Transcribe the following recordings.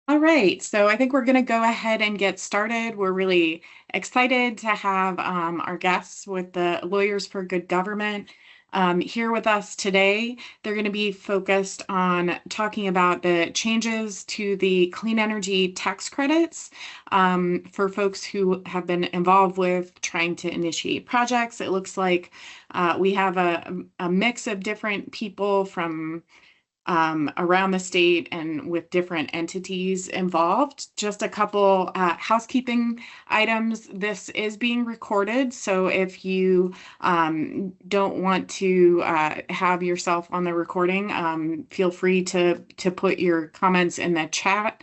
All right, so I think we're going to go ahead and get started. We're really excited to have our guests with the Lawyers for Good Government here with us today. They're going to be focused on talking about the changes to the clean energy tax credits for folks who have been involved with trying to initiate projects. It looks like we have a mix of different people from around the state and with different entities involved. Just a couple housekeeping items. This is being recorded, so if you don't want to have yourself on the recording, feel free to put your comments in the chat.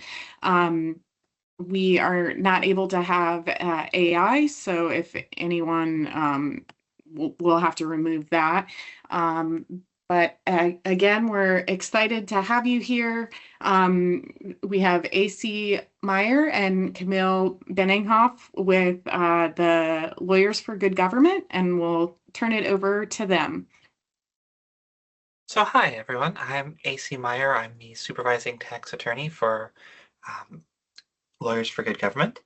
We are not able to have AI, so if anyone we'll have to remove that. But again, we're excited to have you here. We have AC Meyer and Camille Benninghoff with the Lawyers for Good Government, and we'll turn it over to them. So hi everyone, I'm AC Meyer. I'm the supervising tax attorney for Lawyers for Good Government.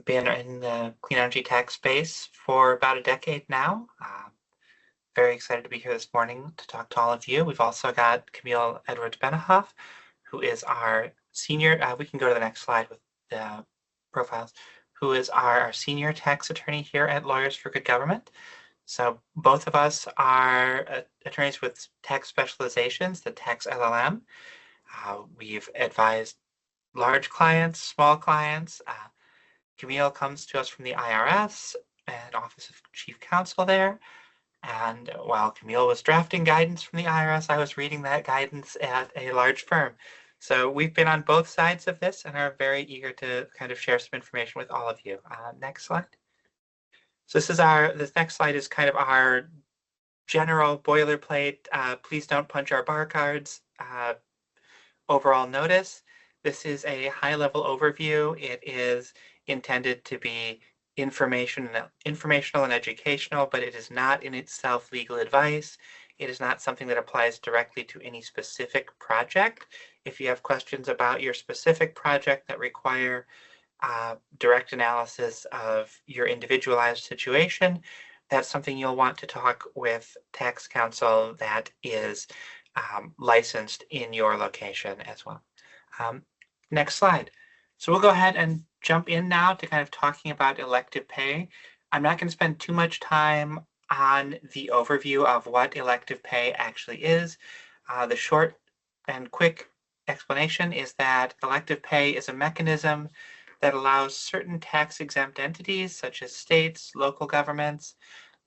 Been in the clean energy tax space for about a decade now. Very excited to be here this morning to talk to all of you. We've also got Camille Edwards Benninghoff, who is our senior, we can go to the next slide with the profiles, who is our senior tax attorney here at Lawyers for Good Government. So both of us are attorneys with tax specializations, the tax LLM. We've advised large clients, small clients. Camille comes to us from the IRS and Office of Chief Counsel there. And while Camille was drafting guidance from the IRS, I was reading that guidance at a large firm. So we've been on both sides of this and are very eager to kind of share some information with all of you. Next slide. So this next slide is kind of our general boilerplate. Please don't punch our bar cards. Overall notice. This is a high-level overview. It is intended to be informational and educational, but it is not in itself legal advice. It is not something that applies directly to any specific project. If you have questions about your specific project that require direct analysis of your individualized situation, that's something you'll want to talk with tax counsel that is licensed in your location as well. Next slide. So we'll go ahead and jump in now to kind of talking about elective pay. I'm not going to spend too much time on the overview of what elective pay actually is. The short and quick explanation is that elective pay is a mechanism that allows certain tax-exempt entities, such as states, local governments,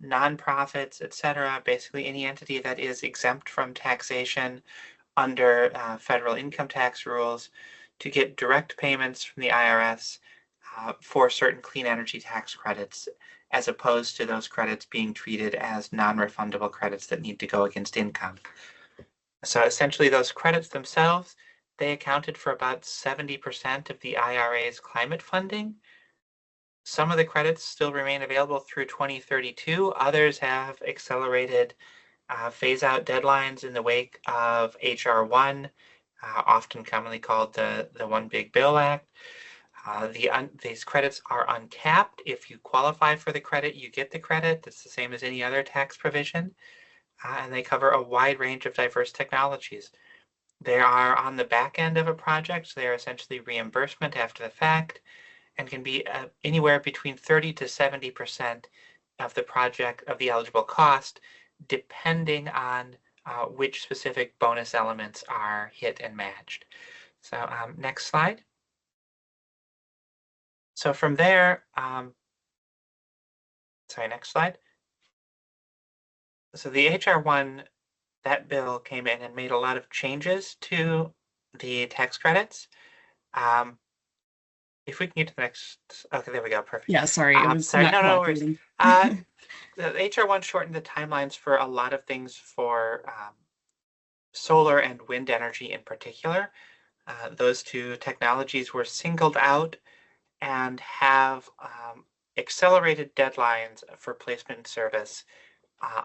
nonprofits, etc., basically any entity that is exempt from taxation under federal income tax rules, to get direct payments from the IRS for certain clean energy tax credits, as opposed to those credits being treated as non-refundable credits that need to go against income. So essentially those credits themselves, they accounted for about 70% of the IRA's climate funding. Some of the credits still remain available through 2032. Others have accelerated phase-out deadlines in the wake of H.R. 1, often commonly called the One Big Bill Act. These credits are uncapped. If you qualify for the credit, you get the credit. It's the same as any other tax provision. And they cover a wide range of diverse technologies. They are on the back end of a project, so they're essentially reimbursement after the fact, and can be anywhere between 30 to 70% of the eligible cost, depending on which specific bonus elements are hit and matched. So next slide. So from there, next slide. So the H.R. 1, that bill came in and made a lot of changes to the tax credits. If we can get to the next, okay, there we go, perfect. Yeah, sorry, it was sorry, not no worries. cooperating. The H.R. 1 shortened the timelines for a lot of things for solar and wind energy in particular. Those two technologies were singled out and have accelerated deadlines for placement in service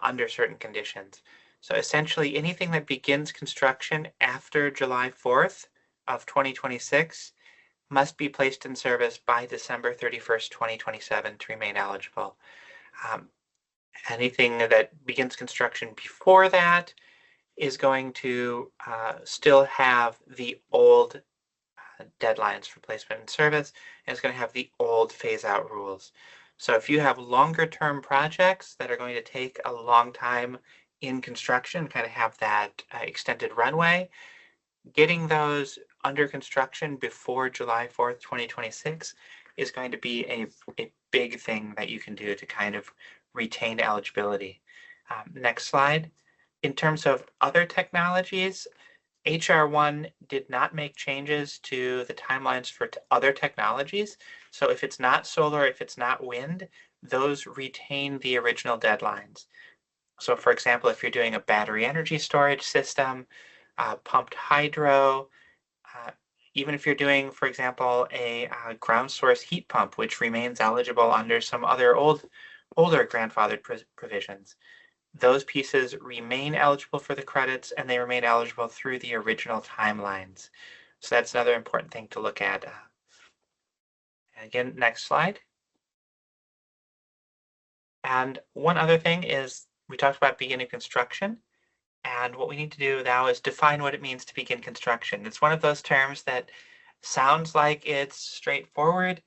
under certain conditions. So essentially anything that begins construction after July 4th of 2026 must be placed in service by December 31st, 2027 to remain eligible. Anything that begins construction before that is going to still have the old deadlines for placement in service, and it's going to have the old phase-out rules. So if you have longer term projects that are going to take a long time in construction, kind of have that extended runway, getting those under construction before July 4th, 2026 is going to be a big thing that you can do to kind of retain eligibility. Next slide. In terms of other technologies, HR1 did not make changes to the timelines for other technologies. So if it's not solar, if it's not wind, those retain the original deadlines. So for example, if you're doing a battery energy storage system, pumped hydro, even if you're doing, for example, a ground source heat pump, which remains eligible under some other older grandfathered provisions, those pieces remain eligible for the credits and they remain eligible through the original timelines. So that's another important thing to look at. Again, next slide. And one other thing is we talked about beginning construction. And what we need to do now is define what it means to begin construction. It's one of those terms that sounds like it's straightforward.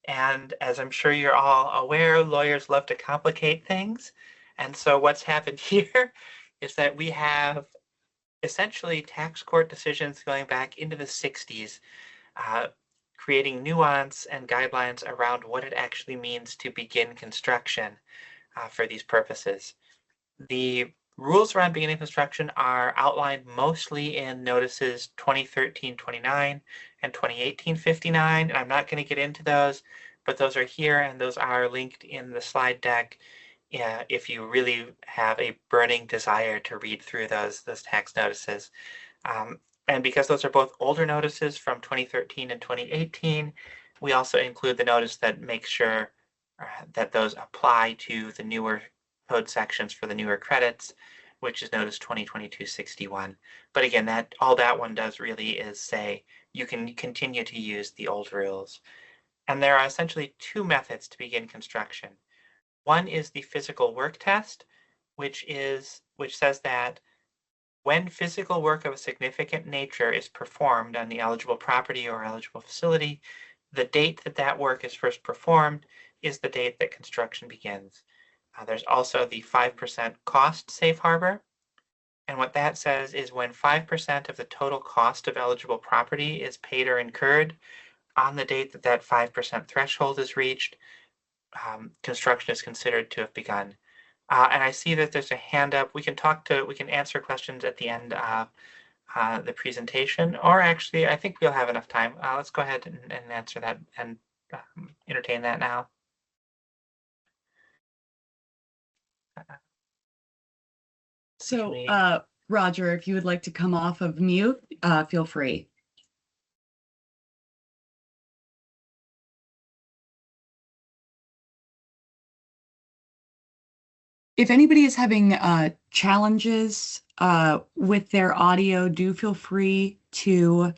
And as I'm sure you're all aware, lawyers love to complicate things. And so what's happened here is that we have essentially tax court decisions going back into the 60s, creating nuance and guidelines around what it actually means to begin construction for these purposes. The rules around beginning construction are outlined mostly in notices 2013-29 and 2018-59, and I'm not going to get into those, but those are here and those are linked in the slide deck if you really have a burning desire to read through those tax notices. And because those are both older notices from 2013 and 2018, we also include the notice that makes sure that those apply to the newer code sections for the newer credits, which is notice 2022-61. But again, all that one does really is say you can continue to use the old rules. And there are essentially two methods to begin construction. One is the physical work test, which says that when physical work of a significant nature is performed on the eligible property or eligible facility, the date that work is first performed is the date that construction begins. There's also the 5% cost safe harbor. And what that says is when 5% of the total cost of eligible property is paid or incurred on the date that 5% threshold is reached, construction is considered to have begun. And I see that there's a hand up. We can answer questions at the end of the presentation, or actually, I think we'll have enough time. Let's go ahead and answer that and entertain that now. So, Roger, if you would like to come off of mute, feel free. If anybody is having challenges with their audio, do feel free to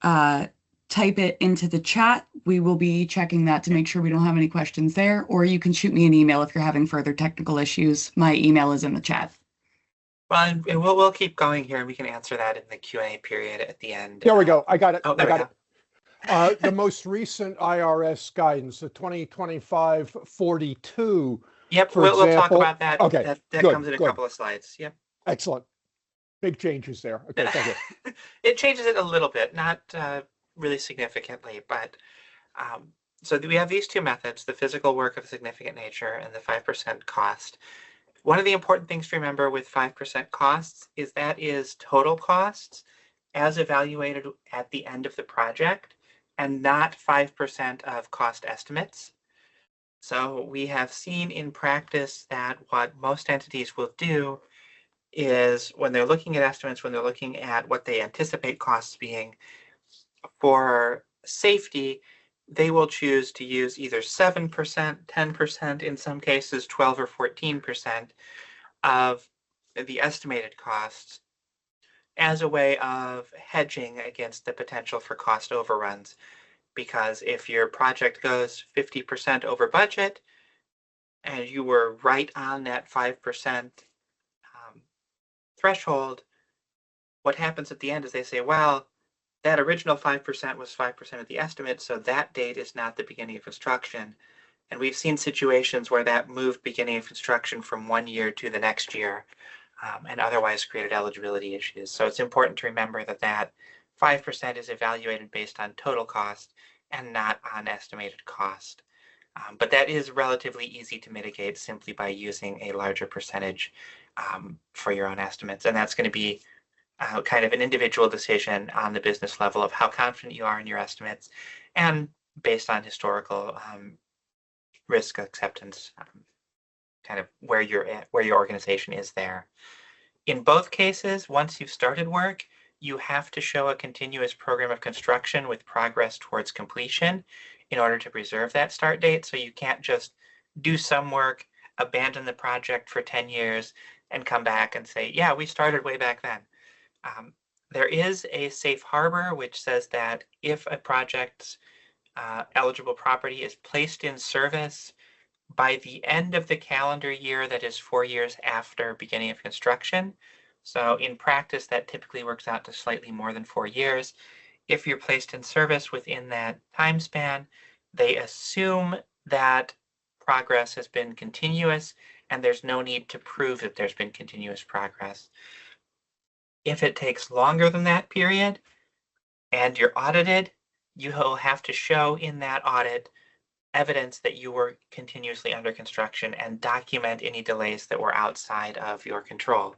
type it into the chat. We will be checking that to make sure we don't have any questions there, or you can shoot me an email if you're having further technical issues. My email is in the chat. Well, and we'll keep going here. We can answer that in the Q&A period at the end. There we go. I got it. Oh, there we go. The most recent IRS guidance, the 2025-42. Yep, we'll talk about that. Okay, that good, comes in a couple of slides. Yep. Excellent. Big changes there. Okay, thank you. It changes it a little bit, not really significantly, but so we have these two methods, the physical work of significant nature and the 5% cost. One of the important things to remember with 5% costs is that is total costs as evaluated at the end of the project and not 5% of cost estimates. So we have seen in practice that what most entities will do is when they're looking at estimates, when they're looking at what they anticipate costs being for safety, they will choose to use either 7%, 10%, in some cases 12 or 14% of the estimated costs as a way of hedging against the potential for cost overruns. because if your project goes 50% over budget and you were right on that 5% threshold, what happens at the end is they say, well, that original 5% was 5% of the estimate, so that date is not the beginning of construction. And we've seen situations where that moved beginning of construction from 1 year to the next year, and otherwise created eligibility issues. So it's important to remember that that 5% is evaluated based on total cost and not on estimated cost. But that is relatively easy to mitigate simply by using a larger percentage for your own estimates. And that's going to be kind of an individual decision on the business level of how confident you are in your estimates and based on historical risk acceptance, kind of where you're at, where your organization is there. In both cases, once you've started work, you have to show a continuous program of construction with progress towards completion in order to preserve that start date. So you can't just do some work, abandon the project for 10 years, and come back and say, yeah, we started way back then. There is a safe harbor which says that if a project's eligible property is placed in service by the end of the calendar year, that is 4 years after beginning of construction. So in practice, that typically works out to slightly more than 4 years. If you're placed in service within that time span, they assume that progress has been continuous and there's no need to prove that there's been continuous progress. If it takes longer than that period and you're audited, you will have to show in that audit evidence that you were continuously under construction and document any delays that were outside of your control.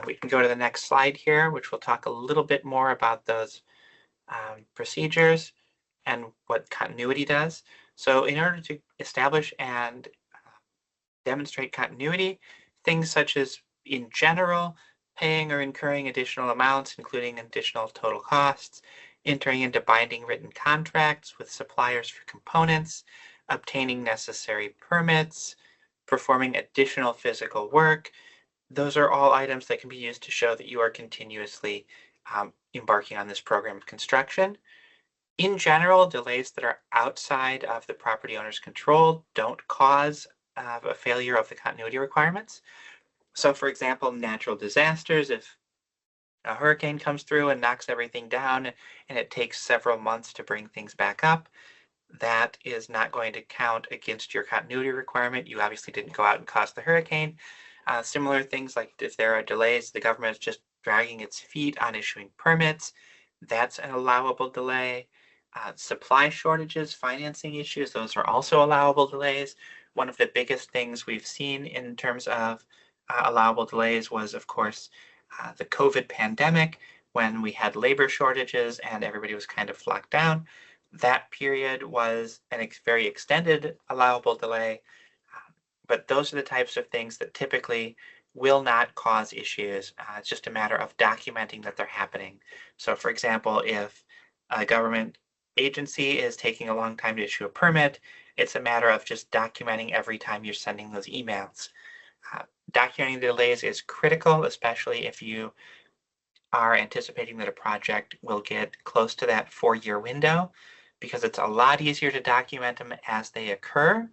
We can go to the next slide here, which will talk a little bit more about those procedures and what continuity does. So in order to establish and demonstrate continuity, things such as, in general, paying or incurring additional amounts, including additional total costs, entering into binding written contracts with suppliers for components, obtaining necessary permits, performing additional physical work. Those are all items that can be used to show that you are continuously embarking on this program of construction. In general, delays that are outside of the property owner's control don't cause a failure of the continuity requirements. So for example, natural disasters, if a hurricane comes through and knocks everything down and it takes several months to bring things back up, that is not going to count against your continuity requirement. You obviously didn't go out and cause the hurricane. Similar things like if there are delays, the government is just dragging its feet on issuing permits, that's an allowable delay. Supply shortages, financing issues, those are also allowable delays. One of the biggest things we've seen in terms of allowable delays was, of course, the COVID pandemic, when we had labor shortages and everybody was kind of locked down. That period was a very extended allowable delay, but those are the types of things that typically will not cause issues. It's just a matter of documenting that they're happening. So for example, if a government agency is taking a long time to issue a permit, it's a matter of just documenting every time you're sending those emails. Documenting the delays is critical, especially if you are anticipating that a project will get close to that 4-year window, because it's a lot easier to document them as they occur,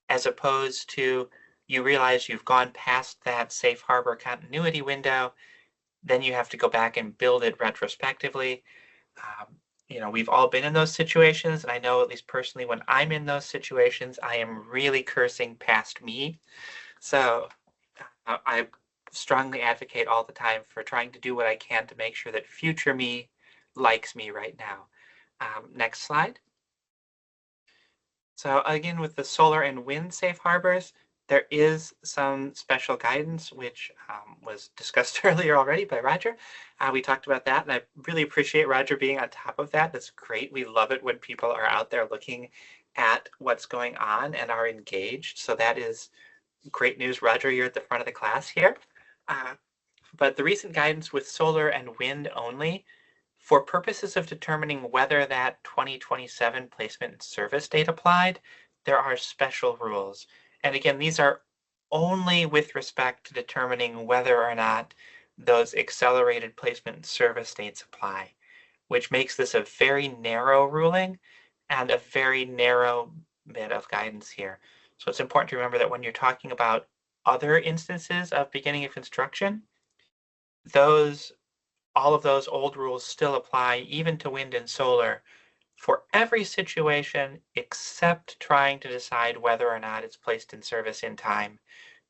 as opposed to you realize you've gone past that safe harbor continuity window, then you have to go back and build it retrospectively. We've all been in those situations, and I know, at least personally, when I'm in those situations, I am really cursing past me. So I strongly advocate all the time for trying to do what I can to make sure that future me likes me right now. Next slide. So again, with the solar and wind safe harbors, there is some special guidance, which was discussed earlier already by Roger. We talked about that, and I really appreciate Roger being on top of that. That's great. We love it when people are out there looking at what's going on and are engaged. So that is great news. Roger, you're at the front of the class here. But the recent guidance with solar and wind only, for purposes of determining whether that 2027 placement and service date applied, there are special rules. And again, these are only with respect to determining whether or not those accelerated placement and service dates apply, which makes this a very narrow ruling. and a very narrow bit of guidance here. So it's important to remember that when you're talking about other instances of beginning of construction, all of those old rules still apply even to wind and solar for every situation except trying to decide whether or not it's placed in service in time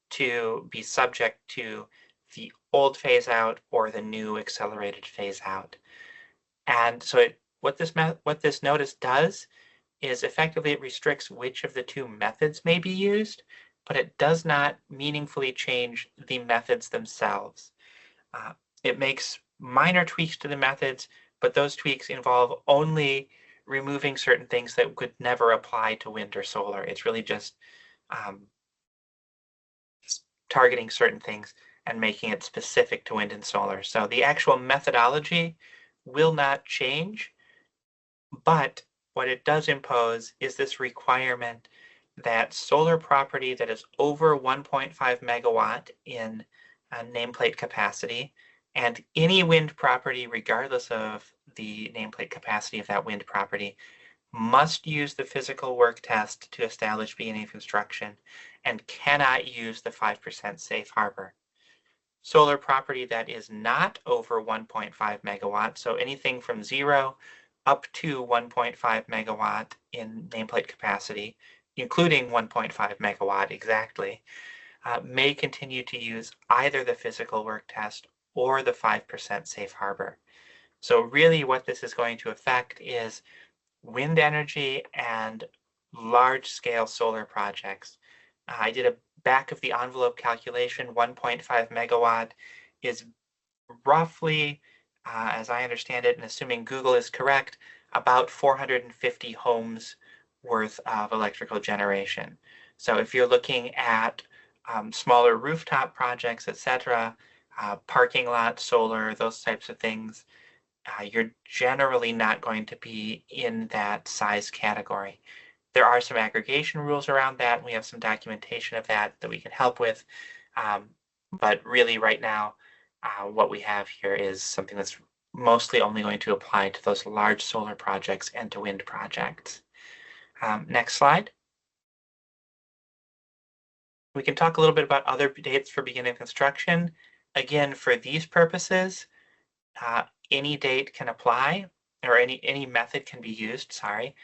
to be subject to the old phase out or the new accelerated phase out. And so what this notice does is effectively it restricts which of the two methods may be used, but it does not meaningfully change the methods themselves. It makes minor tweaks to the methods, but those tweaks involve only removing certain things that could never apply to wind or solar. It's really just targeting certain things and making it specific to wind and solar. So the actual methodology will not change, but what it does impose is this requirement that solar property that is over 1.5 megawatt in nameplate capacity, and any wind property, regardless of the nameplate capacity of that wind property, must use the physical work test to establish beginning of construction and cannot use the 5% safe harbor. Solar property that is not over 1.5 megawatt, so anything from 0 up to 1.5 megawatt in nameplate capacity, including 1.5 megawatt exactly, may continue to use either the physical work test or the 5% safe harbor. So really what this is going to affect is wind energy and large-scale solar projects. I did a back of the envelope calculation. 1.5 megawatt is roughly, as I understand it, and assuming Google is correct, about 450 homes worth of electrical generation. So if you're looking at smaller rooftop projects, etc., parking lot solar, those types of things, you're generally not going to be in that size category. There are some aggregation rules around that, and we have some documentation of that we can help with. But really right now, what we have here is something that's mostly only going to apply to those large solar projects and to wind projects. Next slide. We can talk a little bit about other dates for beginning construction. Again, for these purposes, any date can apply, or any method can be used, sorry.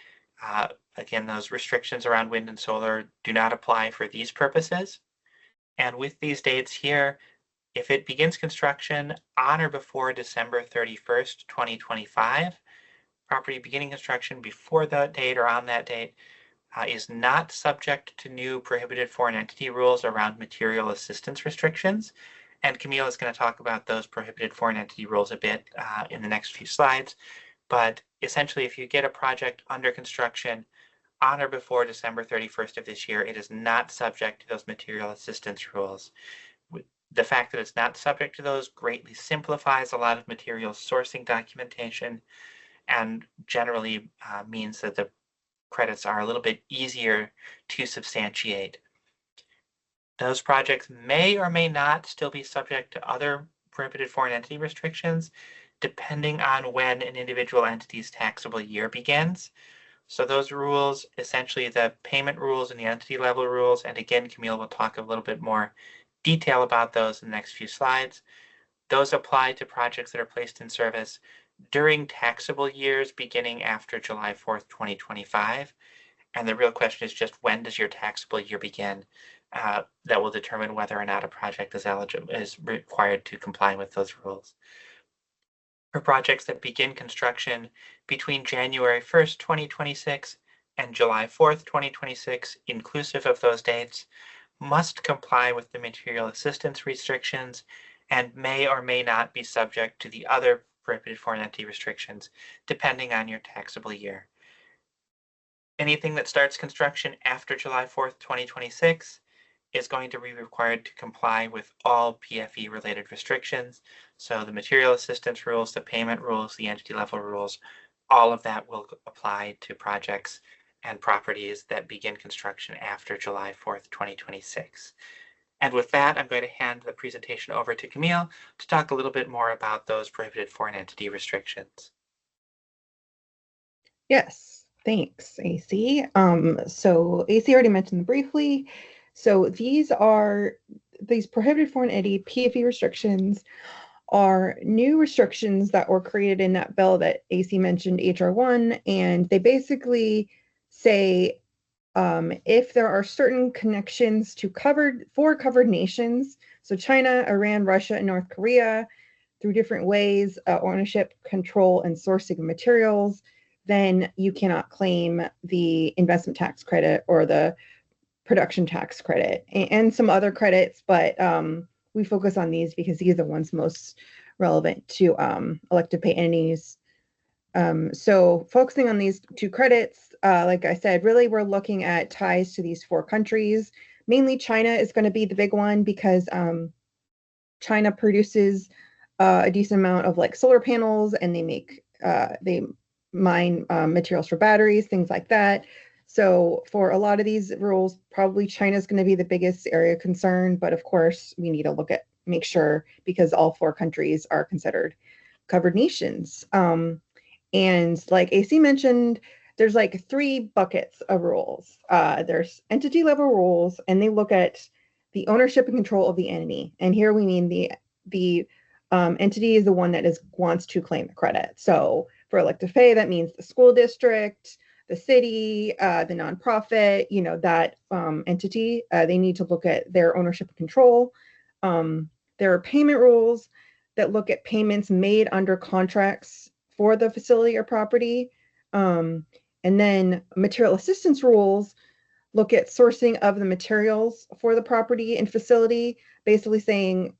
Again, those restrictions around wind and solar do not apply for these purposes. And with these dates here, if it begins construction on or before December 31st, 2025, property beginning construction before that date or on that date is not subject to new prohibited foreign entity rules around material assistance restrictions. And Camille is going to talk about those prohibited foreign entity rules a bit in the next few slides. But essentially, if you get a project under construction on or before December 31st of this year, it is not subject to those material assistance rules. The fact that it's not subject to those greatly simplifies a lot of material sourcing documentation and generally means that the credits are a little bit easier to substantiate. Those projects may or may not still be subject to other prohibited foreign entity restrictions, depending on when an individual entity's taxable year begins. So those rules, essentially the payment rules and the entity level rules, and again, Camille will talk a little bit more detail about those in the next few slides. Those apply to projects that are placed in service during taxable years beginning after July 4th, 2025. And the real question is just when does your taxable year begin? That will determine whether or not a project is required to comply with those rules. For projects that begin construction between January 1st, 2026 and July 4th, 2026, inclusive of those dates, must comply with the material assistance restrictions and may or may not be subject to the other prohibited foreign entity restrictions, depending on your taxable year. Anything that starts construction after July 4th, 2026 is going to be required to comply with all PFE related restrictions. So the material assistance rules, the payment rules, the entity level rules, all of that will apply to projects and properties that begin construction after July 4th, 2026. And with that, I'm going to hand the presentation over to Camille to talk a little bit more about those prohibited foreign entity restrictions. Yes. Thanks, AC. So AC already mentioned them briefly. So these prohibited foreign entity PFE restrictions are new restrictions that were created in that bill that AC mentioned, HR1, and they basically say if there are certain connections to covered nations, so China, Iran, Russia, and North Korea, through different ways, ownership, control, and sourcing of materials, then you cannot claim the investment tax credit or the production tax credit and some other credits, but we focus on these because these are the ones most relevant to elective pay entities. So focusing on these two credits, like I said, really we're looking at ties to these 4 countries. Mainly China is going to be the big one because China produces a decent amount of like solar panels, and they mine materials for batteries, things like that. So for a lot of these rules, probably China is going to be the biggest area of concern, but of course we need to make sure, because all 4 countries are considered covered nations. And like AC mentioned, there's like 3 buckets of rules. There's entity level rules, and they look at the ownership and control of the entity. And here we mean the entity is the one that wants to claim the credit. So for elective pay, that means the school district, the city, the nonprofit, that entity. They need to look at their ownership and control. There are payment rules that look at payments made under contracts for the facility or property. And then material assistance rules look at sourcing of the materials for the property and facility, basically saying,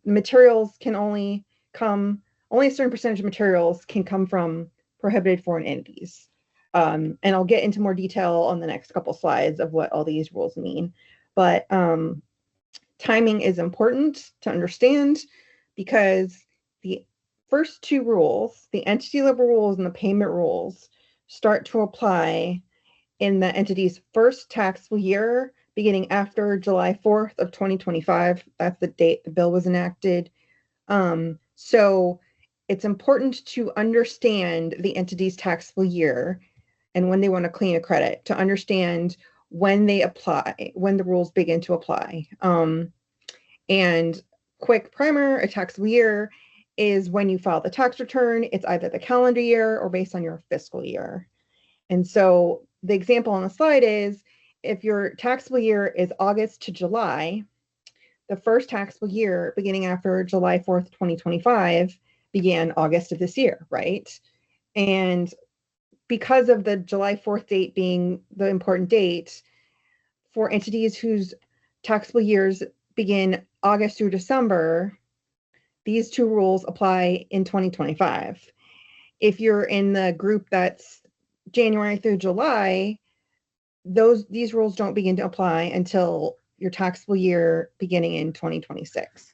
materials can only a certain percentage of materials can come from prohibited foreign entities. And I'll get into more detail on the next couple slides of what all these rules mean. But timing is important to understand, because the first 2 rules, the entity level rules and the payment rules, start to apply in the entity's first taxable year, beginning after July 4th of 2025. That's the date the bill was enacted. So it's important to understand the entity's taxable year and when they want to claim a credit, to understand when the rules begin to apply. And quick primer, a taxable year is when you file the tax return. It's either the calendar year or based on your fiscal year. And so the example on the slide is, if your taxable year is August to July, the first taxable year beginning after July 4th, 2025 began August of this year, right? And because of the July 4th date being the important date, for entities whose taxable years begin August through December, these 2 rules apply in 2025. If you're in the group that's January through July, these rules don't begin to apply until your taxable year beginning in 2026.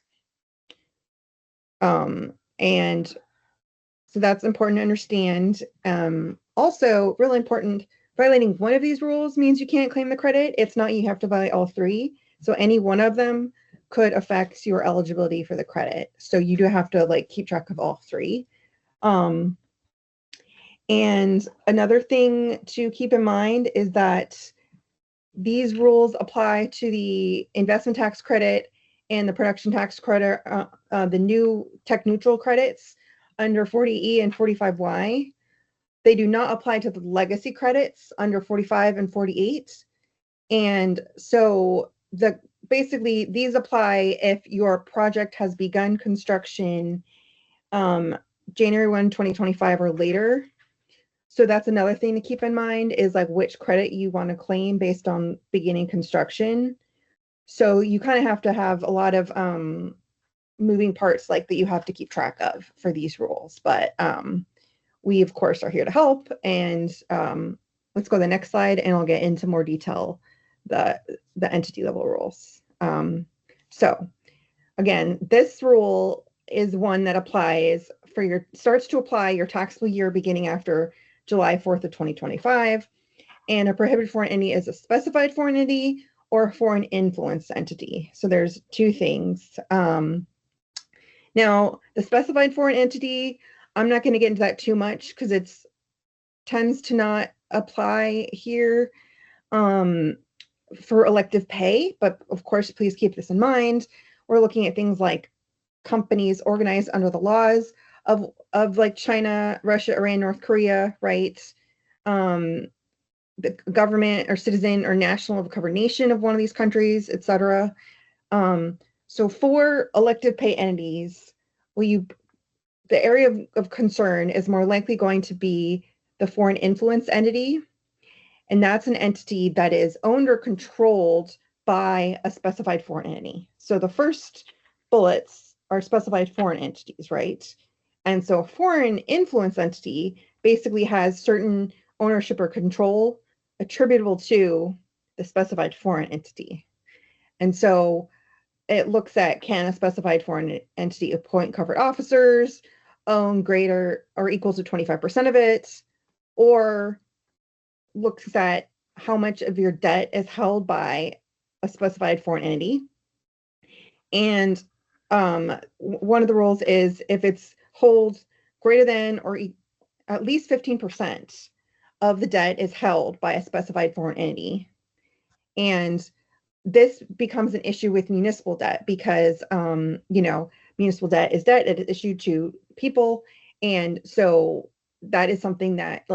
And so that's important to understand. Also, really important, violating one of these rules means you can't claim the credit. It's not you have to violate all 3. So any one of them could affect your eligibility for the credit. So you do have to keep track of all 3. And another thing to keep in mind is that these rules apply to the investment tax credit and the production tax credit, the new tech neutral credits under 40E and 45Y. They do not apply to the legacy credits under 45 and 48. And so basically these apply if your project has begun construction January 1, 2025 or later. So that's another thing to keep in mind, is which credit you want to claim based on beginning construction. So you kind of have to have a lot of moving parts that you have to keep track of for these rules. But we, of course, are here to help. And let's go to the next slide, and I'll get into more detail the entity level rules. So again, this rule is one that starts to apply your taxable year beginning after July 4th of 2025. And a prohibited foreign entity is a specified foreign entity or a foreign influence entity. So there's 2 things. Now, the specified foreign entity, I'm not going to get into that too much because it's tends to not apply here for elective pay, but of course, please keep this in mind. We're looking at things like companies organized under the laws of like China, Russia, Iran, North Korea, right? The government or citizen or national of a covered nation of one of these countries, etc. So for elective pay entities, the area of concern is more likely going to be the foreign influence entity. And that's an entity that is owned or controlled by a specified foreign entity. So the first bullets are specified foreign entities, right? And so a foreign influence entity basically has certain ownership or control attributable to the specified foreign entity. And so it looks at, can a specified foreign entity appoint covered officers, own greater or equal to 25% of it, or looks at how much of your debt is held by a specified foreign entity. And one of the rules is if it's holds greater than or at least 15% of the debt is held by a specified foreign entity. And this becomes an issue with municipal debt because, municipal debt is debt that is issued to people. And so that is something that,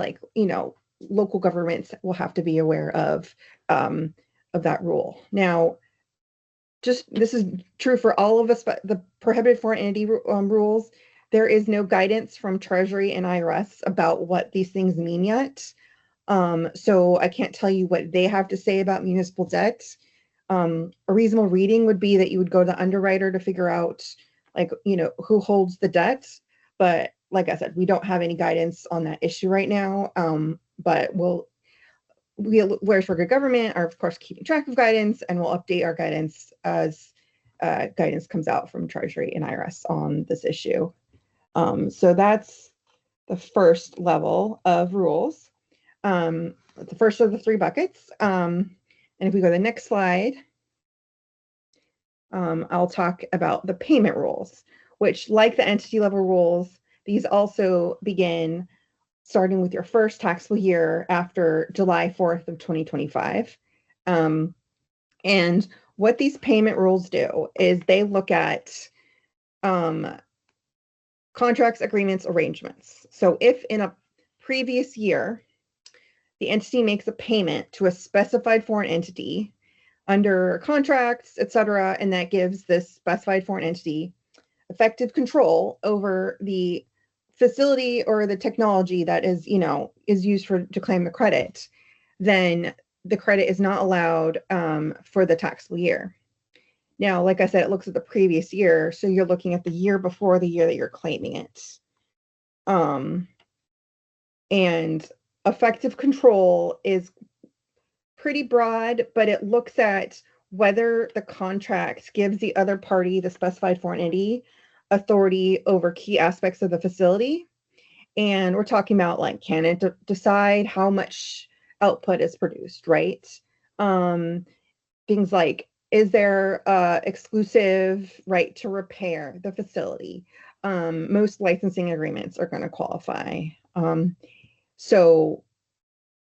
local governments will have to be aware of that rule. Now, this is true for all of the prohibited foreign entity rules. There is no guidance from Treasury and IRS about what these things mean yet. So I can't tell you what they have to say about municipal debt. A reasonable reading would be that you would go to the underwriter to figure out, who holds the debt. But like I said, we don't have any guidance on that issue right now. But we Lawyers for Good Government are, of course, keeping track of guidance, and we'll update our guidance as guidance comes out from Treasury and IRS on this issue. So that's the first level of rules. The first of the three buckets. And if we go to the next slide, I'll talk about the payment rules, which, like the entity level rules, these also begin starting with your first taxable year after July 4th of 2025. And what these payment rules do is they look at contracts, agreements, arrangements. So if in a previous year, the entity makes a payment to a specified foreign entity under contracts, etc., and that gives this specified foreign entity effective control over the facility or the technology that is used to claim the credit, then the credit is not allowed for the taxable year. Now, like I said, it looks at the previous year, so you're looking at the year before the year that you're claiming it. And effective control is pretty broad, but it looks at whether the contract gives the other party, the specified foreign entity, authority over key aspects of the facility. And we're talking about, can it decide how much output is produced, right? Things like, is there exclusive right to repair the facility? Most licensing agreements are going to qualify. And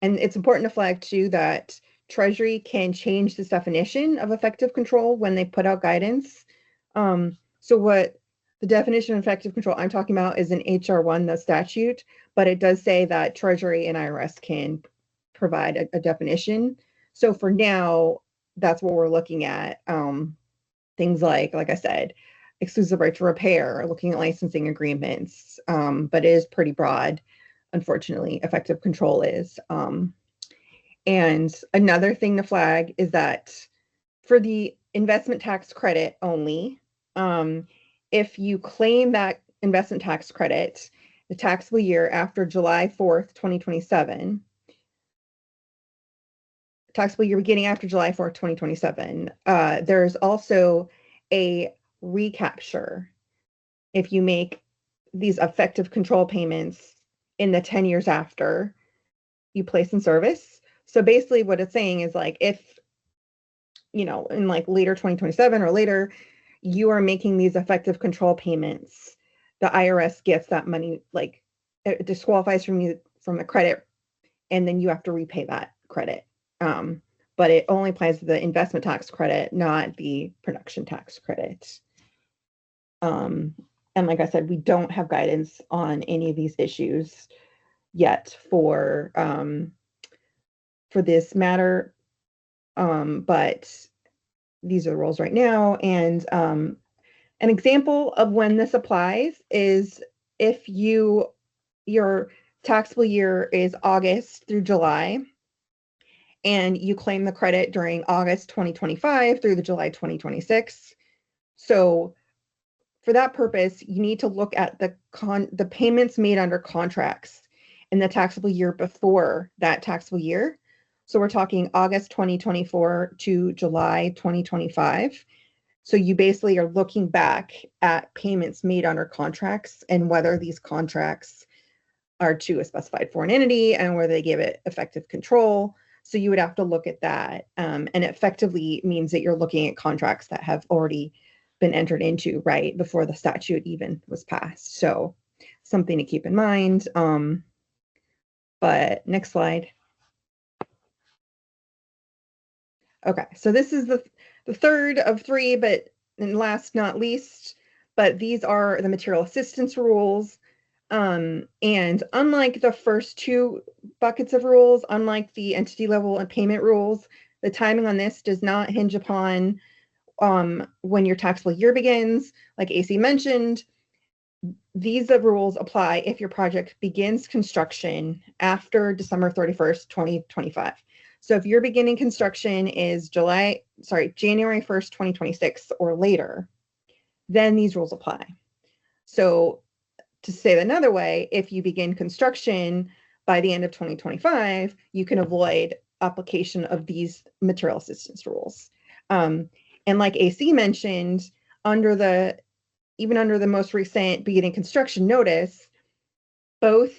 it's important to flag too that Treasury can change this definition of effective control when they put out guidance. So what the definition of effective control I'm talking about is in HR 1, the statute, but it does say that Treasury and IRS can provide a definition. So for now, that's what we're looking at. Things like I said, exclusive right to repair, looking at licensing agreements, but it is pretty broad. Unfortunately, effective control is. And another thing to flag is that for the investment tax credit only, if you claim that investment tax credit, the taxable year after July 4th, 2027, taxable year beginning after July 4th, 2027, there's also a recapture if you make these effective control payments in the 10 years after you place in service. So basically what it's saying is if, in later 2027 or later, you are making these effective control payments, the IRS gets that money, it disqualifies from you from the credit and then you have to repay that credit. But it only applies to the investment tax credit, not the production tax credit. And like I said, we don't have guidance on any of these issues yet for this matter, but these are the rules right now. And an example of when this applies is if your taxable year is August through July, and you claim the credit during August 2025 through the July 2026. So for that purpose, you need to look at the payments made under contracts in the taxable year before that taxable year. So we're talking August 2024 to July 2025. So you basically are looking back at payments made under contracts and whether these contracts are to a specified foreign entity and whether they give it effective control. So you would have to look at that. And it effectively means that you're looking at contracts that have already been entered into, right, before the statute even was passed. So something to keep in mind. But next slide. Okay, so this is the third of three, but and last not least, but these are the material assistance rules. And unlike the first two buckets of rules, unlike the entity level and payment rules, the timing on this does not hinge upon when your taxable year begins. Like AC mentioned, these rules apply if your project begins construction after December 31st, 2025. So if your beginning construction is January 1st, 2026 or later, then these rules apply. So to say it another way, if you begin construction by the end of 2025, you can avoid application of these material assistance rules. And like AC mentioned, even under the most recent beginning construction notice, both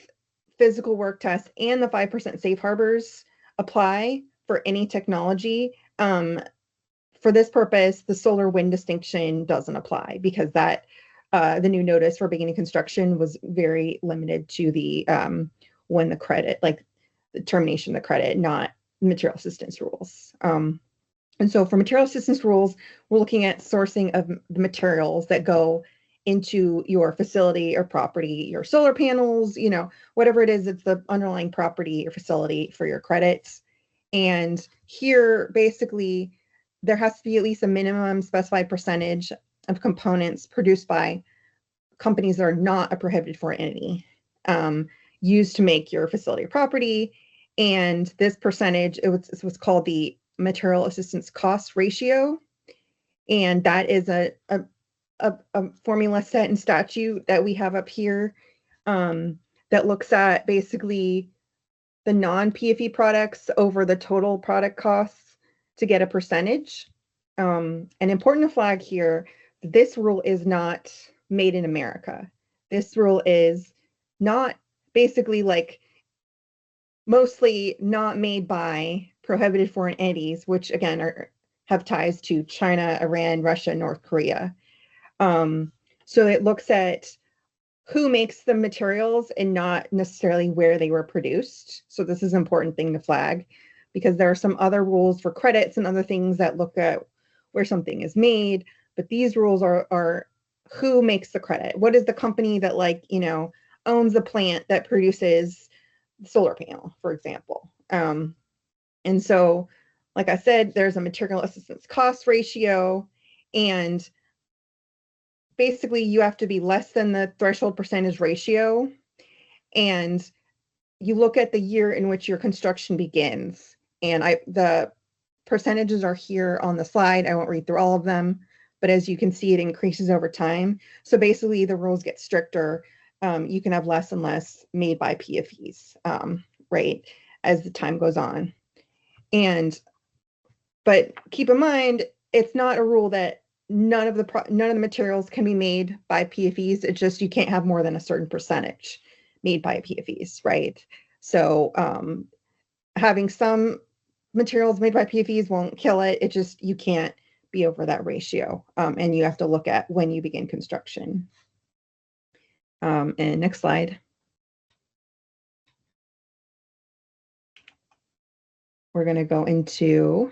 physical work tests and the 5% safe harbors apply for any technology. For this purpose, the solar wind distinction doesn't apply because that the new notice for beginning construction was very limited to the when the credit, like the termination of the credit, not material assistance rules. And so for material assistance rules, we're looking at sourcing of the materials that go into your facility or property, your solar panels, whatever it is, it's the underlying property or facility for your credits. And here, basically, there has to be at least a minimum specified percentage of components produced by companies that are not a prohibited foreign entity used to make your facility or property. And this percentage, it was what's called the material assistance cost ratio. And that is a formula set in statute that we have up here that looks at basically the non-PFE products over the total product costs to get a percentage. And important to flag here, this rule is not made in America. This rule is not basically like mostly not made by prohibited foreign entities, which again have ties to China, Iran, Russia, North Korea. So it looks at who makes the materials and not necessarily where they were produced. So this is an important thing to flag because there are some other rules for credits and other things that look at where something is made, but these rules are who makes the credit. What is the company that owns the plant that produces the solar panel, for example. And so, like I said, there's a material assistance cost ratio, and basically you have to be less than the threshold percentage ratio. And you look at the year in which your construction begins. And the percentages are here on the slide. I won't read through all of them, but as you can see, it increases over time. So basically the rules get stricter. You can have less and less made by PFEs, right, as the time goes on. But keep in mind, it's not a rule that none of the materials can be made by PFEs. It's just you can't have more than a certain percentage made by PFEs, right? So having some materials made by PFEs won't kill it. It just, you can't be over that ratio. And you have to look at when you begin construction. And next slide. we're going to go into,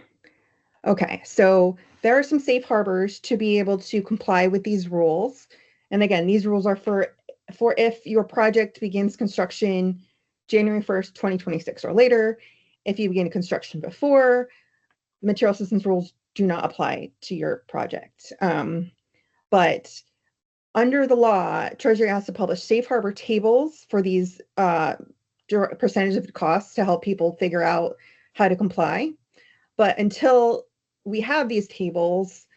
okay, so there are some safe harbors to be able to comply with these rules. And again, these rules are for if your project begins construction January 1st, 2026 or later. If you begin construction before, material assistance rules do not apply to your project. But under the law, Treasury has to publish safe harbor tables for these percentage of costs to help people figure out how to comply. But until we have these tables,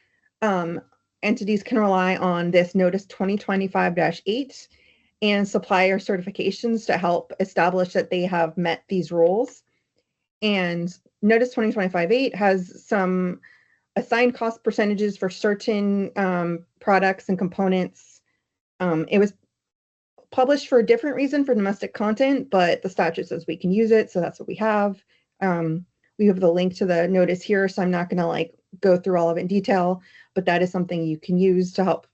entities can rely on this Notice 2025-8 and supplier certifications to help establish that they have met these rules. And Notice 2025-8 has some assigned cost percentages for certain products and components. It was published for a different reason for domestic content, but the statute says we can use it, so that's what we have. We have the link to the notice here, so I'm not going to like go through all of it in detail, but that is something you can use to help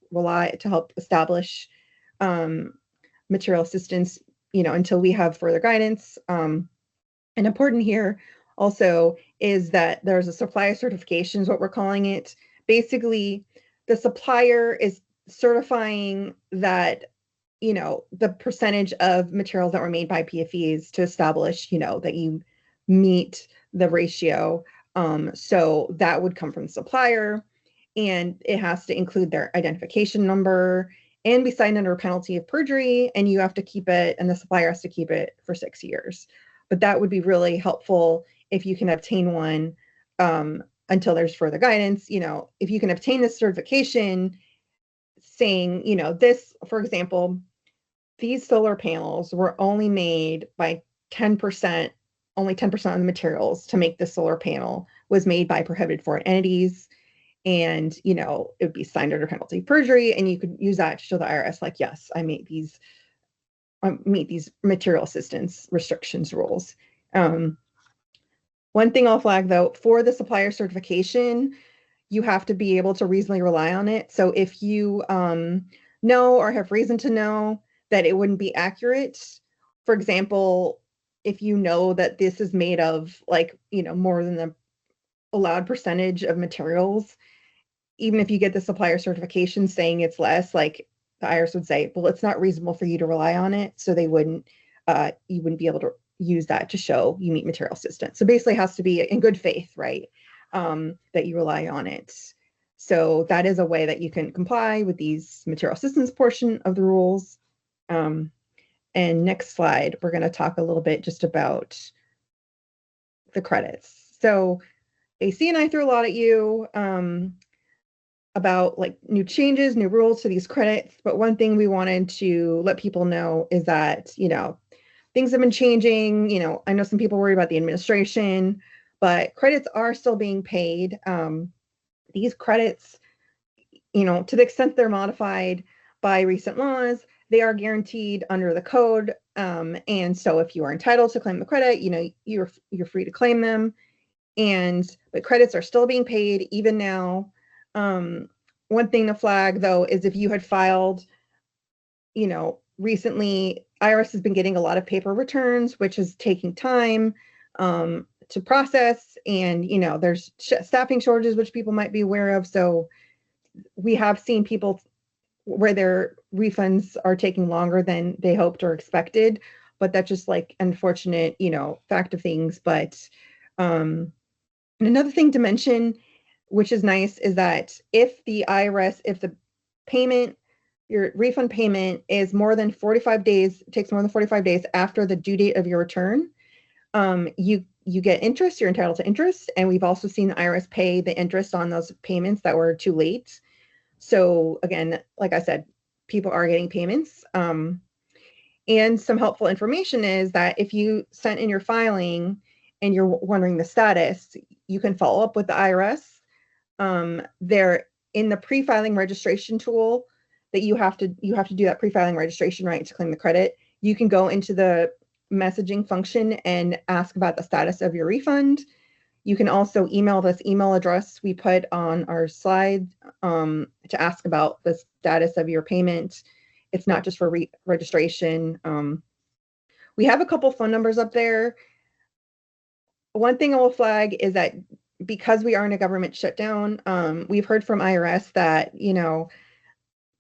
establish material assistance, until we have further guidance. And important here also is that there's a supplier certification is what we're calling it. Basically, the supplier is certifying that, the percentage of materials that were made by PFEs to establish, that you meet the ratio. So that would come from the supplier, and it has to include their identification number and be signed under a penalty of perjury, and you have to keep it, and the supplier has to keep it for 6 years. But that would be really helpful if you can obtain one until there's further guidance. If you can obtain this certification saying, this, for example, these solar panels were only made by 10%, only 10% of the materials to make the solar panel was made by prohibited foreign entities. And, it would be signed under penalty of perjury, and you could use that to show the IRS, like, yes, I meet these material assistance restrictions rules. One thing I'll flag, though, for the supplier certification, you have to be able to reasonably rely on it. So if you know or have reason to know that it wouldn't be accurate, for example, if you know that this is made of more than the allowed percentage of materials, even if you get the supplier certification saying it's less, like the IRS would say, well, it's not reasonable for you to rely on it. So you wouldn't be able to use that to show you meet material assistance. So basically it has to be in good faith, right? That you rely on it. So that is a way that you can comply with these material assistance portion of the rules. And next slide, we're going to talk a little bit just about the credits. So AC and I threw a lot at you about new changes, new rules to these credits. But one thing we wanted to let people know is that, things have been changing. I know some people worry about the administration, but credits are still being paid. These credits, to the extent they're modified by recent laws, they are guaranteed under the code. And so if you are entitled to claim the credit, you're free to claim them. But credits are still being paid even now. One thing to flag, though, is if you had filed, recently, IRS has been getting a lot of paper returns, which is taking time to process. And, there's staffing shortages, which people might be aware of. So we have seen people where their refunds are taking longer than they hoped or expected. But that's just unfortunate, fact of things. But and another thing to mention, which is nice, is that if the payment, your refund payment is more than 45 days, takes more than 45 days after the due date of your return, you get interest, you're entitled to interest. And we've also seen the IRS pay the interest on those payments that were too late. So again, like I said, people are getting payments. And some helpful information is that if you sent in your filing and you're wondering the status, you can follow up with the IRS. They're in the pre-filing registration tool that you have to do that pre-filing registration, right, to claim the credit. You can go into the messaging function and ask about the status of your refund. You can also email this email address we put on our slide to ask about the status of your payment. It's not just for registration. We have a couple phone numbers up there. one thing I will flag is that because we are in a government shutdown, we've heard from IRS that,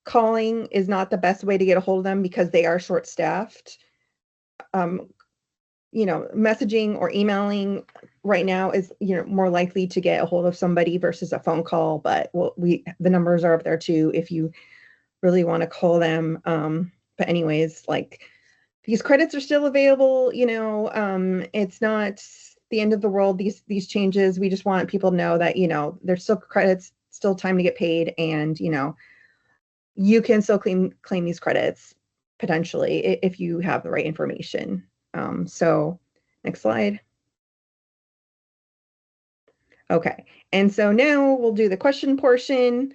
calling is not the best way to get a hold of them because they are short-staffed. Messaging or emailing right now is, more likely to get a hold of somebody versus a phone call, but the numbers are up there too if you really want to call them. But anyways, like, these credits are still available, it's not the end of the world, these changes. We just want people to know that, there's still credits, still time to get paid, and, you can still claim these credits potentially if you have the right information. So next slide. Okay, and so now we'll do the question portion.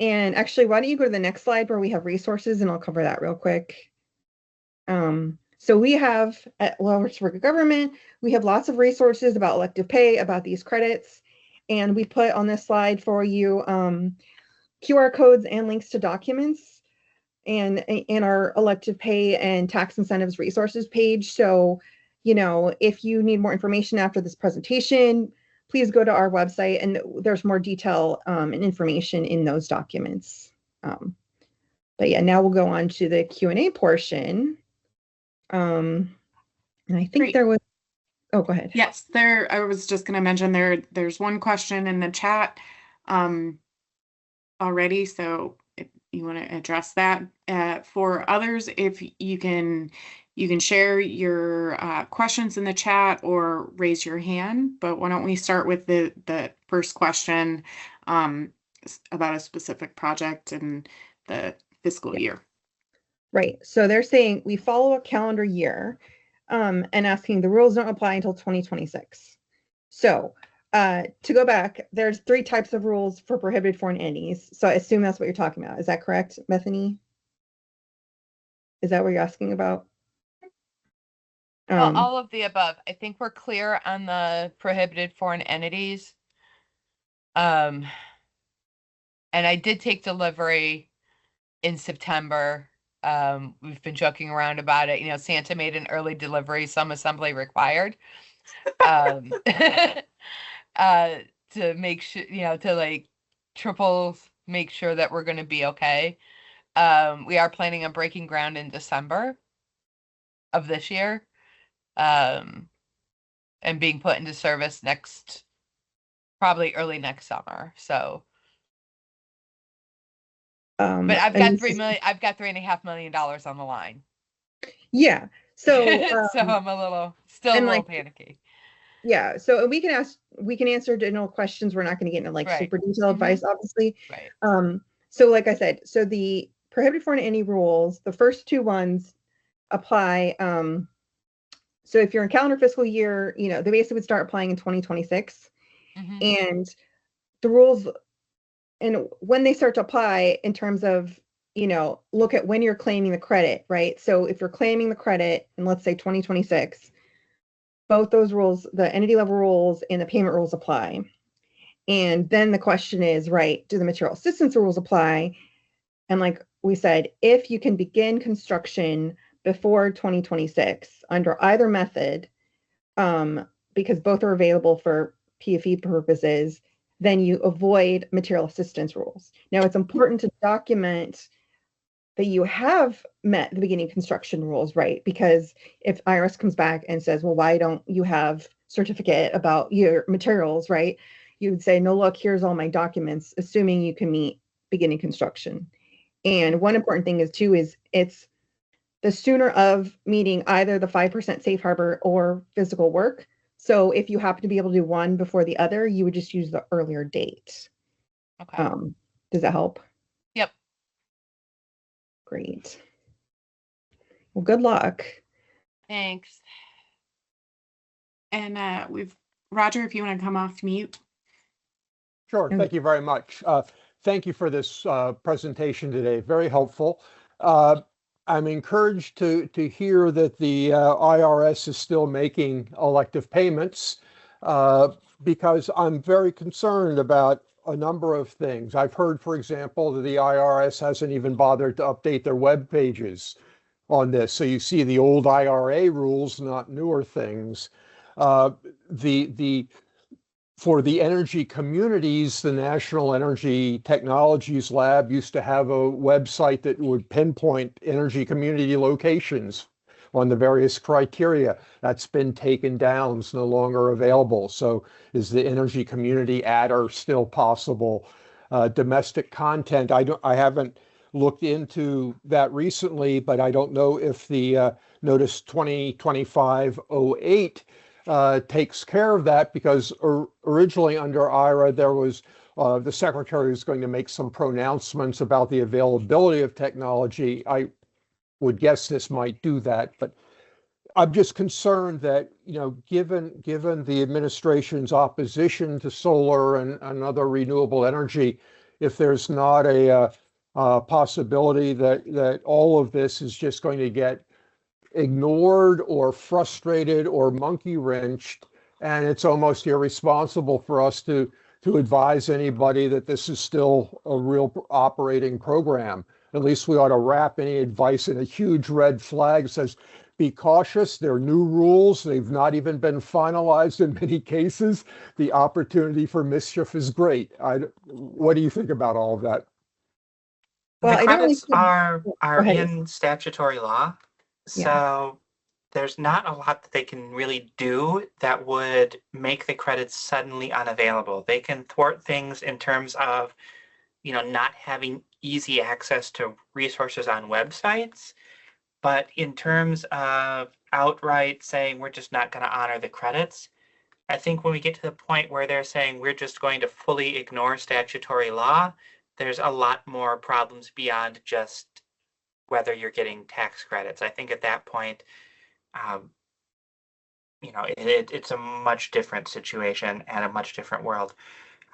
And actually, why don't you go to the next slide where we have resources, and I'll cover that real quick. So we have at Lawyers for Good Government, we have lots of resources about elective pay, about these credits. And we put on this slide for you QR codes and links to documents and in our elective pay and tax incentives resources page. So, if you need more information after this presentation, please go to our website, and there's more detail and information in those documents. But yeah, now we'll go on to the Q&A portion. And I think Great. there was, oh, go ahead. Yes, I was just going to mention there's one question in the chat already, so if you want to address that. For others, if you can share your questions in the chat or raise your hand, but why don't we start with the first question about a specific project and the fiscal year. Right, so they're saying we follow a calendar year and asking the rules don't apply until 2026. So to go back, there's 3 types of rules for prohibited foreign entities. So I assume that's what you're talking about. Is that correct, Bethany? Is that what you're asking about? Well, all of the above. I think we're clear on the prohibited foreign entities. And I did take delivery in September. We've been joking around about it. Santa made an early delivery, some assembly required. To make sure, to like triple make sure that we're going to be okay. We are planning on breaking ground in December of this year. And being put into service probably early next summer. So, but I've got $3.5 million on the line. Yeah. So, so I'm still a little panicky. Yeah. So we can answer general questions. We're not going to get into super detailed advice, obviously. Right. So like I said, so the prohibited foreign entity rules, the first 2 ones apply. So if you're in calendar fiscal year, they basically would start applying in 2026. And the rules, and when they start to apply in terms of, look at when you're claiming the credit, right? So if you're claiming the credit in, let's say, 2026, both those rules, the entity level rules and the payment rules apply. And then the question is, right, do the material assistance rules apply? And like we said, if you can begin construction before 2026 under either method, because both are available for PFE purposes, then you avoid material assistance rules. Now, it's important to document that you have met the beginning construction rules, right? Because if IRS comes back and says, well, why don't you have certificate about your materials, right? You would say, no, look, here's all my documents, assuming you can meet beginning construction. And one important thing is it's the sooner of meeting either the 5% safe harbor or physical work. So if you happen to be able to do one before the other, you would just use the earlier date. Okay. Does that help? Yep. Great. Well, good luck. Thanks. And Roger, if you want to come off mute. Sure. Thank you very much. Thank you for this presentation today. Very helpful. I'm encouraged to hear that the IRS is still making elective payments because I'm very concerned about a number of things. I've heard, for example, that the IRS hasn't even bothered to update their web pages on this. So you see the old IRA rules, not newer things. The for the energy communities, the National Energy Technologies Lab used to have a website that would pinpoint energy community locations on the various criteria. That's been taken down, it's no longer available. So is the energy community adder still possible? Domestic content, I haven't looked into that recently, but I don't know if the Notice 2025-08 takes care of that, because originally under IRA, there was the secretary was going to make some pronouncements about the availability of technology. I would guess this might do that, but I'm just concerned that, given the administration's opposition to solar and other renewable energy, if there's not a possibility that all of this is just going to get ignored or frustrated or monkey wrenched, and it's almost irresponsible for us to advise anybody that this is still a real operating program. At least we ought to wrap any advice in a huge red flag that says, be cautious, there are new rules, they've not even been finalized in many cases. The opportunity for mischief is great. What do you think about all of that? Well, The credits are ahead. in statutory law, so there's not a lot that they can really do that would make the credits suddenly unavailable. They can thwart things in terms of, not having easy access to resources on websites. But in terms of outright saying we're just not going to honor the credits, I think when we get to the point where they're saying we're just going to fully ignore statutory law, there's a lot more problems beyond just whether you're getting tax credits. I think at that point, it's a much different situation and a much different world.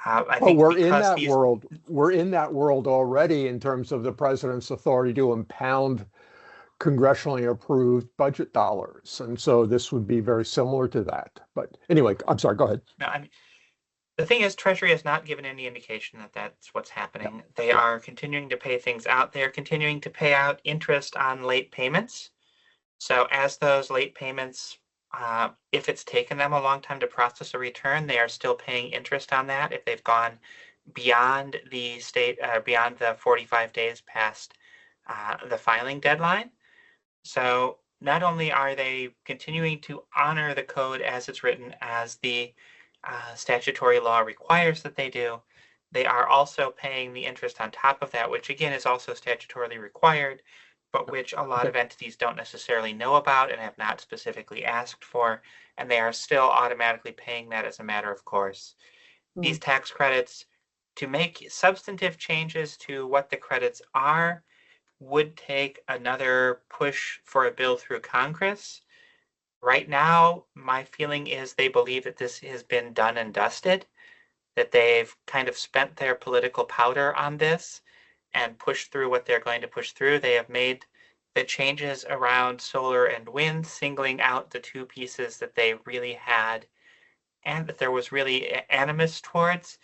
I think we're in that world. We're in that world already in terms of the president's authority to impound congressionally approved budget dollars. And so this would be very similar to that. But anyway, I'm sorry, go ahead. No, the thing is, Treasury has not given any indication that that's what's happening. Yeah. They are continuing to pay things out. They're continuing to pay out interest on late payments. So as those late payments, if it's taken them a long time to process a return, they are still paying interest on that if they've gone beyond the beyond the 45 days past the filing deadline. So not only are they continuing to honor the code as it's written, as the statutory law requires that they do, they are also paying the interest on top of that, which again is also statutorily required, but which a lot of entities don't necessarily know about and have not specifically asked for, and they are still automatically paying that as a matter of course. These tax credits, to make substantive changes to what the credits are, would take another push for a bill through Congress. Right now, my feeling is they believe that this has been done and dusted, that they've kind of spent their political powder on this and pushed through what they're going to push through. They have made the changes around solar and wind, singling out the two pieces that they really had and that there was really animus towards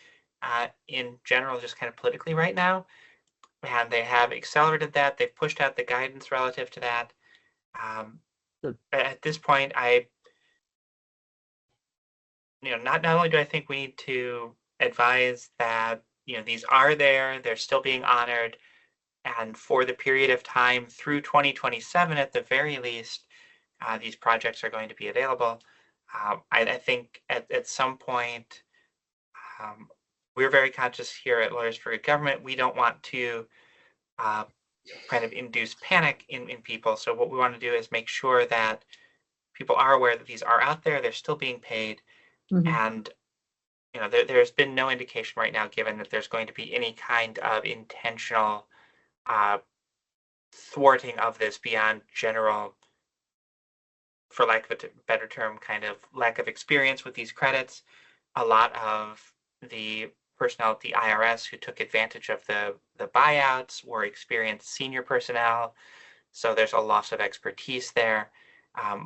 in general, just kind of politically right now. And they have accelerated that. They've pushed out the guidance relative to that. At this point, not only do I think we need to advise that, these are there, they're still being honored, and for the period of time through 2027, at the very least, these projects are going to be available. I think at some point, we're very conscious here at Lawyers for Good Government. We don't want to kind of induce panic in people. So what we want to do is make sure that people are aware that these are out there, they're still being paid, and there's been no indication right now given that there's going to be any kind of intentional thwarting of this beyond general, for lack of a better term, kind of lack of experience with these credits. A lot of the personnel at the IRS who took advantage of the buyouts were experienced senior personnel, so there's a loss of expertise there.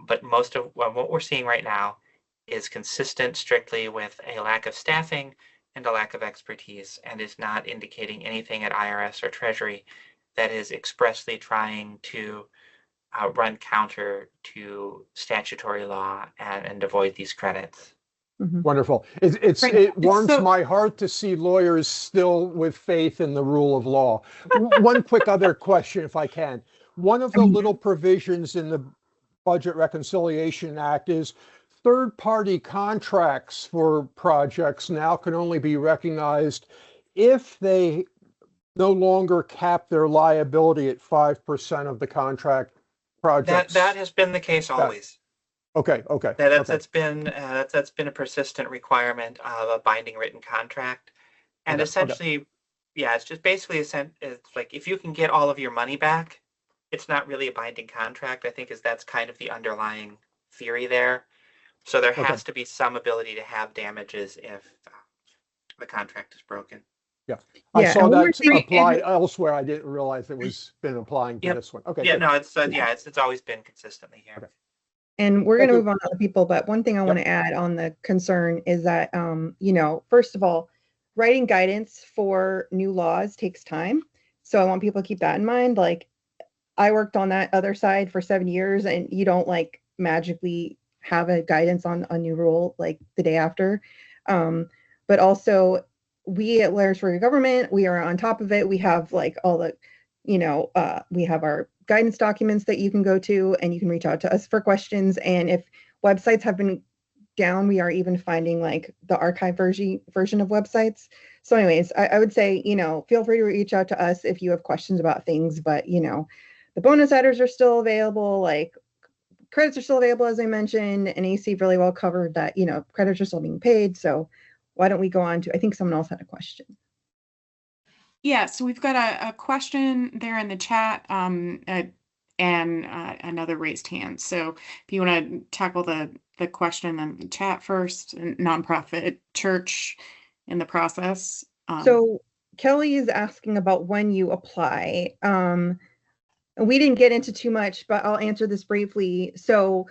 But most of what we're seeing right now is consistent strictly with a lack of staffing and a lack of expertise, and is not indicating anything at IRS or Treasury that is expressly trying to run counter to statutory law and avoid these credits. Wonderful. Great. It warms So- my heart to see lawyers still with faith in the rule of law. One quick other question, if I can. One of the little provisions in the Budget Reconciliation Act is third-party contracts for projects now can only be recognized if they no longer cap their liability at 5% of the contract projects. That has been the case always. Okay. That's been a persistent requirement of a binding written contract, and essentially, yeah, it's just basically it's like if you can get all of your money back, it's not really a binding contract. I think that's kind of the underlying theory there. So there has to be some ability to have damages if the contract is broken. I saw and that we're applied elsewhere. I didn't realize it was been applying to this one. Okay. Yeah, good. no, it's always been consistently here. Okay. And we're going Thank to you. move on to other people, but one thing I want to add on the concern is that, first of all, writing guidance for new laws takes time. So I want people to keep that in mind. Like, I worked on that other side for 7 years, and you don't like magically have a guidance on a new rule like the day after. But also, we at Lawyers for Good Government, we are on top of it. We have like all the, we have our guidance documents that you can go to, and you can reach out to us for questions. And if websites have been down, we are even finding like the archive version of websites. So anyways, I would say, feel free to reach out to us if you have questions about things, but the bonus adders are still available, like credits are still available, as I mentioned, and AC really well covered that, credits are still being paid. So why don't we go on to, I think someone else had a question. Yeah, so we've got a question there in the chat and another raised hand. So if you want to tackle the question in the chat first, nonprofit church in the process. So Kelly is asking about when you apply. We didn't get into too much, but I'll answer this briefly. So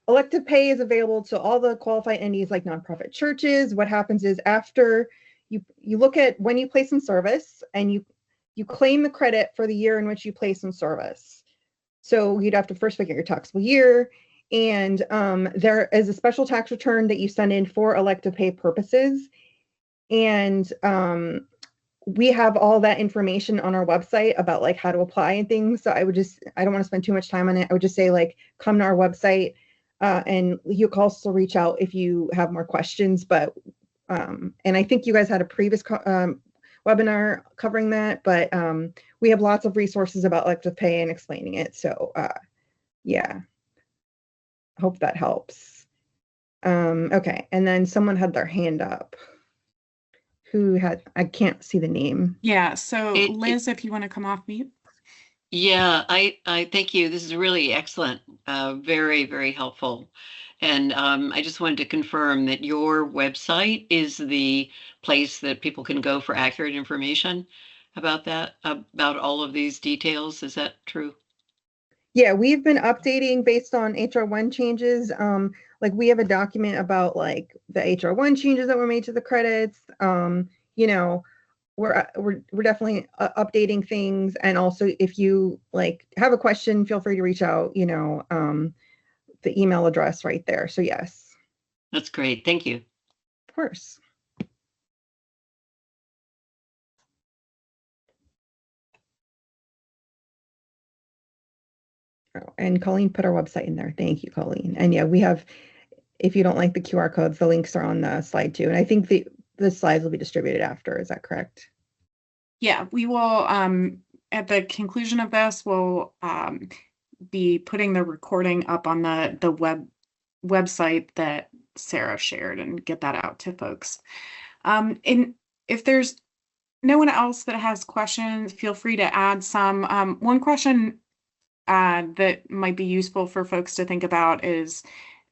elective pay is available to all the qualified entities like nonprofit churches. What happens is after you look at when you place in service, and you claim the credit for the year in which you place in service. So you'd have to first figure your taxable year, and there is a special tax return that you send in for elective pay purposes. And we have all that information on our website about like how to apply and things. So I don't want to spend too much time on it. I would just say like come to our website, and you can also reach out if you have more questions. But and I think you guys had a previous webinar covering that, but we have lots of resources about elective pay and explaining it. So yeah, hope that helps. Okay, and then someone had their hand up. I can't see the name. Yeah, so Liz, if you want to come off mute. Yeah, I thank you. This is really excellent. Very, very helpful. And I just wanted to confirm that your website is the place that people can go for accurate information about all of these details. Is that true? Yeah, we've been updating based on HR1 changes. Like we have a document about like the HR1 changes that were made to the credits. We're definitely updating things. And also if you like have a question, feel free to reach out, the email address right there. So yes. That's great. Thank you. Of course. Oh, and Colleen put our website in there. Thank you, Colleen. And yeah, we have, if you don't like the QR codes, the links are on the slide too. And I think the slides will be distributed after. Is that correct? Yeah, we will, at the conclusion of this, we'll be putting the recording up on the website that Sarah shared and get that out to folks. And if there's no one else that has questions, feel free to add some. One question that might be useful for folks to think about is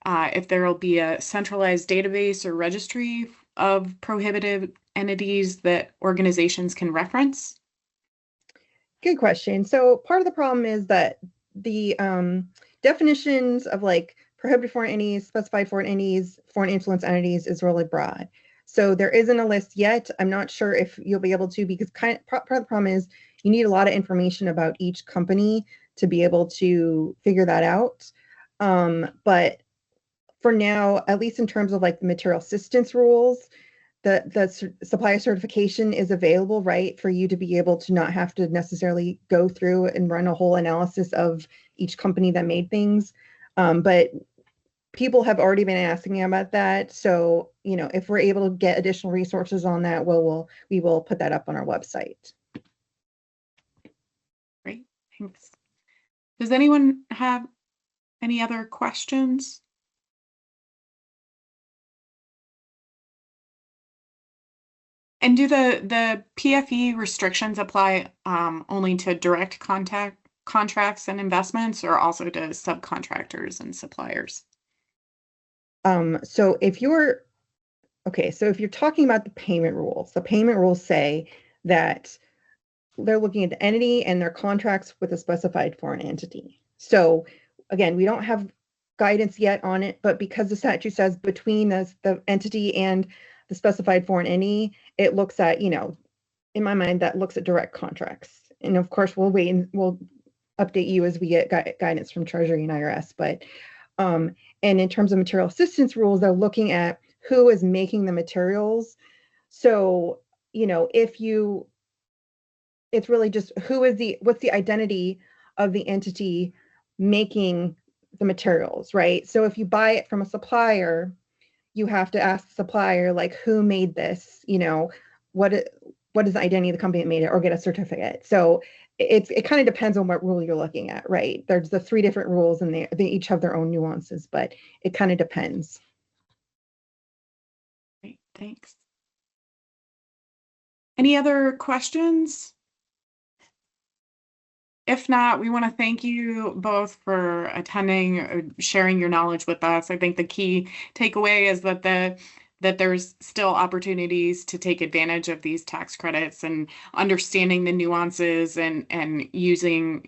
if there will be a centralized database or registry of prohibited entities that organizations can reference. Good question. So part of the problem is that the definitions of like prohibited foreign entities, specified foreign entities, foreign influence entities is really broad. So there isn't a list yet. I'm not sure if you'll be able to, because part of the problem is you need a lot of information about each company to be able to figure that out. But for now, at least in terms of like the material assistance rules, the supplier certification is available, right, for you to be able to not have to necessarily go through and run a whole analysis of each company that made things. But people have already been asking me about that. So, you know, if we're able to get additional resources on that, we will put that up on our website. Great, thanks. Does anyone have any other questions? And do the PFE restrictions apply only to direct contracts and investments, or also to subcontractors and suppliers? So if you're talking about the payment rules say that they're looking at the entity and their contracts with a specified foreign entity. So again, we don't have guidance yet on it, but because the statute says between the entity and the specified foreign entity, it looks at, you know, in my mind, that looks at direct contracts. And of course, we'll wait and we'll update you as we get guidance from Treasury and IRS. But and in terms of material assistance rules, they're looking at who is making the materials. So, you know, it's really just what's the identity of the entity making the materials, right? So if you buy it from a supplier, you have to ask the supplier, like, who made this, you know, what is the identity of the company that made it, or get a certificate. So it kind of depends on what rule you're looking at, right? There's the 3 different rules and they each have their own nuances, but it kind of depends. Great, thanks. Any other questions? If not, we want to thank you both for attending, sharing your knowledge with us. I think the key takeaway is that there's still opportunities to take advantage of these tax credits, and understanding the nuances and using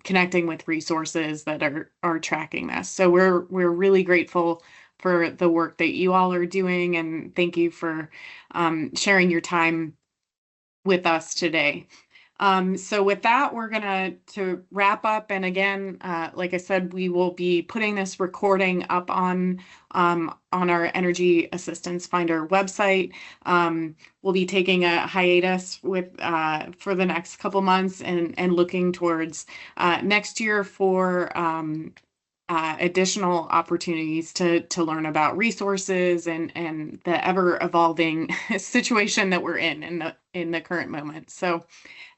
connecting with resources that are tracking this. So we're really grateful for the work that you all are doing, and thank you for sharing your time with us today. So with that, we're gonna wrap up. And again, like I said, we will be putting this recording up on our Energy Assistance Finder website. We'll be taking a hiatus for the next couple months and looking towards next year for additional opportunities to learn about resources and the ever evolving situation that we're in the current moment. So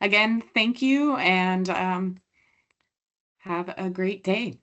again, thank you, and have a great day.